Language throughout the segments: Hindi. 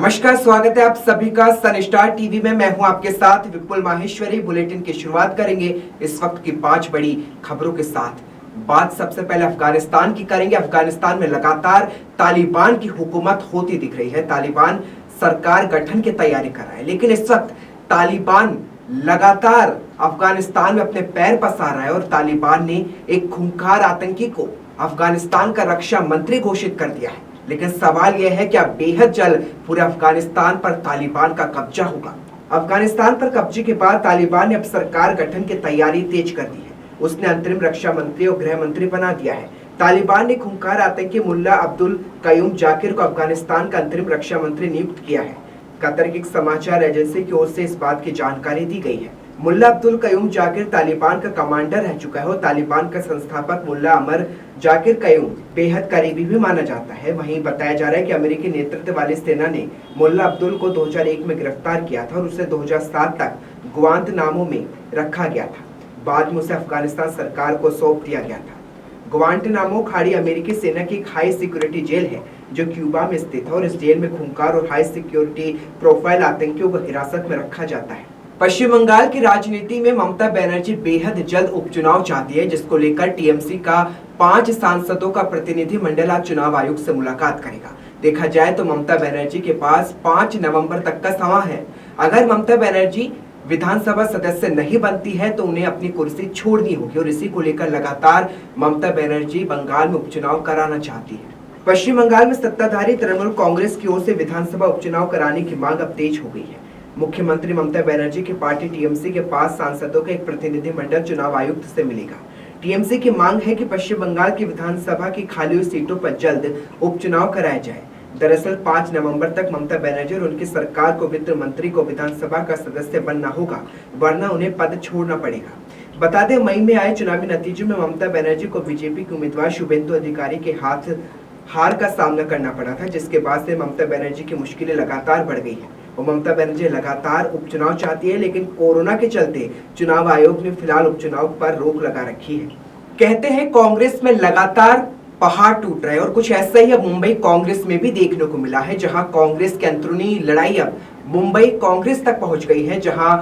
नमस्कार, स्वागत है आप सभी का सन स्टार टीवी में। मैं हूं आपके साथ विपुल माहेश्वरी। बुलेटिन की शुरुआत करेंगे इस वक्त की 5 बड़ी खबरों के साथ। बात सबसे पहले अफगानिस्तान की करेंगे। अफगानिस्तान में लगातार तालिबान की हुकूमत होती दिख रही है। तालिबान सरकार गठन की तैयारी कर रहा है, लेकिन इस वक्त तालिबान लगातार अफगानिस्तान में अपने पैर पसार रहा है और तालिबान ने एक खूंखार आतंकी को अफगानिस्तान का रक्षा मंत्री घोषित कर दिया है। लेकिन सवाल यह है कि अब बेहद जल्द पूरे अफगानिस्तान पर तालिबान का कब्जा होगा। अफगानिस्तान पर कब्जे के बाद तालिबान ने अब सरकार गठन की तैयारी तेज कर दी है। उसने अंतरिम रक्षा मंत्री और गृह मंत्री बना दिया है। तालिबान ने खूंखार आतंकी मुल्ला अब्दुल कयूम जाकिर को अफगानिस्तान का अंतरिम रक्षा मंत्री नियुक्त किया है। कतर की एक समाचार एजेंसी की ओर से इस बात की जानकारी दी गई है। मुल्ला अब्दुल कयूम जाकिर तालिबान का कमांडर रह चुका है और तालिबान का संस्थापक मुल्ला अमर जाकिर कयूम बेहद करीबी भी माना जाता है। वहीं बताया जा रहा है कि अमेरिकी नेतृत्व वाली सेना ने मुल्ला अब्दुल को 2001 में गिरफ्तार किया था और उसे 2007 तक ग्वांतनामो में रखा गया था। बाद में उसे अफगानिस्तान सरकार को सौंप दिया गया था। ग्वांतनामो खाड़ी अमेरिकी सेना की एक हाई सिक्योरिटी जेल है जो क्यूबा में स्थित है और इस जेल में खूंखार और हाई सिक्योरिटी प्रोफाइल आतंकियों को हिरासत में रखा जाता है। पश्चिम बंगाल की राजनीति में ममता बनर्जी बेहद जल्द उपचुनाव चाहती है, जिसको लेकर टीएमसी का 5 सांसदों का प्रतिनिधिमंडल आज चुनाव आयोग से मुलाकात करेगा। देखा जाए तो ममता बनर्जी के पास 5 नवंबर तक का समय है। अगर ममता बनर्जी विधानसभा सदस्य नहीं बनती है तो उन्हें अपनी कुर्सी छोड़नी होगी और इसी को लेकर लगातार ममता बनर्जी बंगाल में उपचुनाव कराना चाहती है। पश्चिम बंगाल में सत्ताधारी तृणमूल कांग्रेस की ओर से विधानसभा उपचुनाव कराने की मांग अब तेज हो गई है। मुख्यमंत्री ममता बनर्जी की पार्टी टीएमसी के 5 सांसदों का एक प्रतिनिधिमंडल चुनाव आयुक्त से मिलेगा। टीएमसी की मांग है कि पश्चिम बंगाल की विधानसभा की खाली हुई सीटों पर जल्द उपचुनाव कराया जाए। दरअसल 5 नवंबर तक ममता बनर्जी और उनकी सरकार को वित्त मंत्री को विधानसभा का सदस्य बनना होगा, वरना उन्हें पद छोड़ना पड़ेगा। बता दें, मई में आए चुनावी नतीजों में ममता बनर्जी को बीजेपी के उम्मीदवार शुभेंदु अधिकारी के हार का सामना करना पड़ा था, जिसके बाद से ममता बनर्जी की मुश्किलें लगातार बढ़ गई है और ममता बनर्जी लगातार उपचुनाव चाहती है, लेकिन कोरोना के चलते चुनाव आयोग ने फिलहाल उपचुनाव पर रोक लगा रखी है। कहते हैं कांग्रेस में लगातार पहाड़ टूट रहे और कुछ ऐसा ही अब मुंबई कांग्रेस में भी देखने को मिला है, जहां कांग्रेस की अंदरूनी लड़ाई अब मुंबई कांग्रेस तक पहुंच गई है। जहां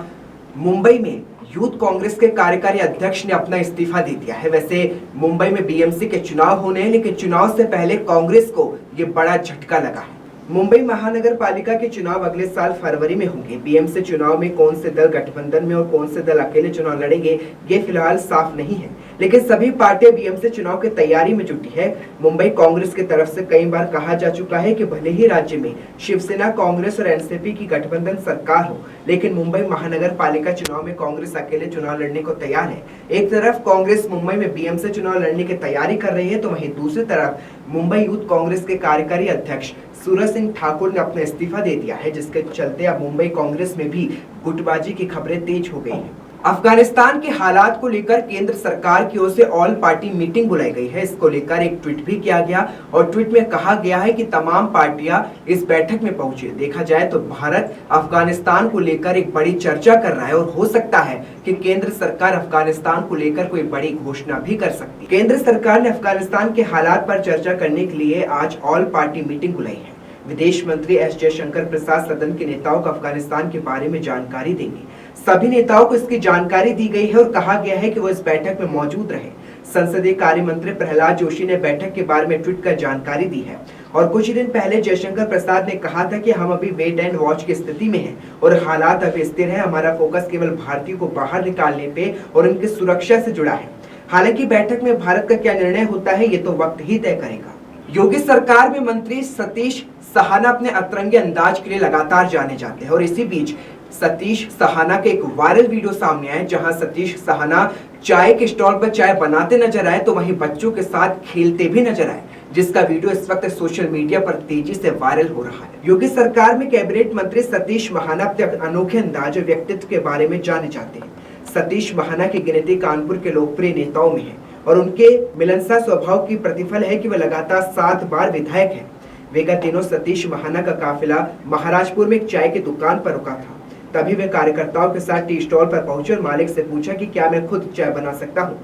मुंबई में यूथ कांग्रेस के कार्यकारी अध्यक्ष ने अपना इस्तीफा दे दिया है। वैसे मुंबई में बीएमसी के चुनाव होने हैं, लेकिन चुनाव से पहले कांग्रेस को ये बड़ा झटका लगा है। मुंबई महानगर पालिका के चुनाव अगले साल फरवरी में होंगे। बीएमसी चुनाव में कौन से दल गठबंधन में और कौन से दल अकेले चुनाव लड़ेंगे, ये फिलहाल साफ नहीं है, लेकिन सभी पार्टियां बीएमसी चुनाव की तैयारी में जुटी है। मुंबई कांग्रेस की तरफ से कई बार कहा जा चुका है कि भले ही राज्य में शिवसेना, कांग्रेस और एनसीपी की गठबंधन सरकार हो, लेकिन मुंबई महानगर पालिका चुनाव में कांग्रेस अकेले चुनाव लड़ने को तैयार है। एक तरफ कांग्रेस मुंबई में बीएमसी चुनाव लड़ने की तैयारी कर रही है, तो वहीं दूसरी तरफ मुंबई यूथ कांग्रेस के कार्यकारी अध्यक्ष सूरज सिंह ठाकुर ने अपना इस्तीफा दे दिया है, जिसके चलते अब मुंबई कांग्रेस में भी गुटबाजी की खबरें तेज हो गई हैं। अफगानिस्तान के हालात को लेकर केंद्र सरकार की ओर से ऑल पार्टी मीटिंग बुलाई गई है। इसको लेकर एक ट्वीट भी किया गया और ट्वीट में कहा गया है कि तमाम पार्टियां इस बैठक में पहुंचे। देखा जाए तो भारत अफगानिस्तान को लेकर एक बड़ी चर्चा कर रहा है और हो सकता है कि केंद्र सरकार अफगानिस्तान को लेकर कोई बड़ी घोषणा भी कर सकती है। केंद्र सरकार ने अफगानिस्तान के हालात पर चर्चा करने के लिए आज ऑल पार्टी मीटिंग बुलाई है। विदेश मंत्री एस जयशंकर प्रसाद सदन के नेताओं को अफगानिस्तान के बारे में जानकारी देंगे। सभी नेताओं को इसकी जानकारी दी गई है और कहा गया है कि वो इस बैठक में मौजूद रहे। संसदीय कार्य मंत्री प्रहलाद जोशी ने बैठक के बारे में ट्वीट कर जानकारी दी है और कुछ दिन पहले जयशंकर प्रसाद ने कहा था कि हम अभी वेट एंड वॉच की स्थिति में हैं और हालात अभी स्थिर है। हमारा फोकस केवल भारतीयों को बाहर निकालने पे और उनकी सुरक्षा से जुड़ा है। हालांकि बैठक में भारत का क्या निर्णय होता है, ये तो वक्त ही तय करेगा। योगी सरकार में मंत्री सतीश सहाना अपने अतरंगी अंदाज के लिए लगातार जाने जाते हैं और इसी बीच सतीश सहाना के एक वायरल वीडियो सामने आए, जहां सतीश सहाना चाय के स्टॉल पर चाय बनाते नजर आए तो वहीं बच्चों के साथ खेलते भी नजर आए, जिसका वीडियो इस वक्त सोशल मीडिया पर तेजी से वायरल हो रहा है। योगी सरकार में कैबिनेट मंत्री सतीश महाना अपने अनोखे अंदाज और व्यक्तित्व के बारे में जाने जाते हैं। सतीश महाना की गिनती कानपुर के लोकप्रिय नेताओं में है और उनके मिलनसार स्वभाव की प्रतिफल है कि वह लगातार 7 बार विधायक है। विगत दिनों सतीश महाना का काफिला महाराजपुर में एक चाय की दुकान पर रुका था। तभी वे कार्यकर्ताओं के साथ टी स्टॉल पर पहुंचे और मालिक से पूछा कि क्या मैं खुद चाय बना सकता हूं,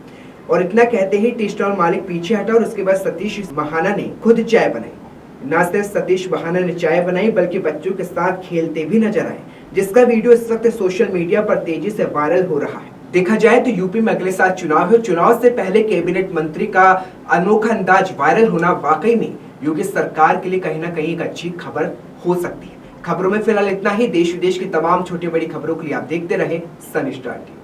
और इतना कहते ही टी स्टॉल मालिक पीछे हटा और उसके बाद सतीश महाना ने खुद चाय बनाई। न सिर्फ सतीश बहाना ने चाय बनाई बल्कि बच्चों के साथ खेलते भी नजर आए, जिसका वीडियो इस वक्त सोशल मीडिया पर तेजी से वायरल हो रहा है। देखा जाए तो यूपी में अगले साल चुनाव है। चुनाव से पहले कैबिनेट मंत्री का अनोखा अंदाज वायरल होना वाकई में योगी सरकार के लिए कहीं ना कहीं एक अच्छी खबर हो सकती है। खबरों में फिलहाल इतना ही। देश विदेश की तमाम छोटी बड़ी खबरों के लिए आप देखते रहे सन स्टार टीवी।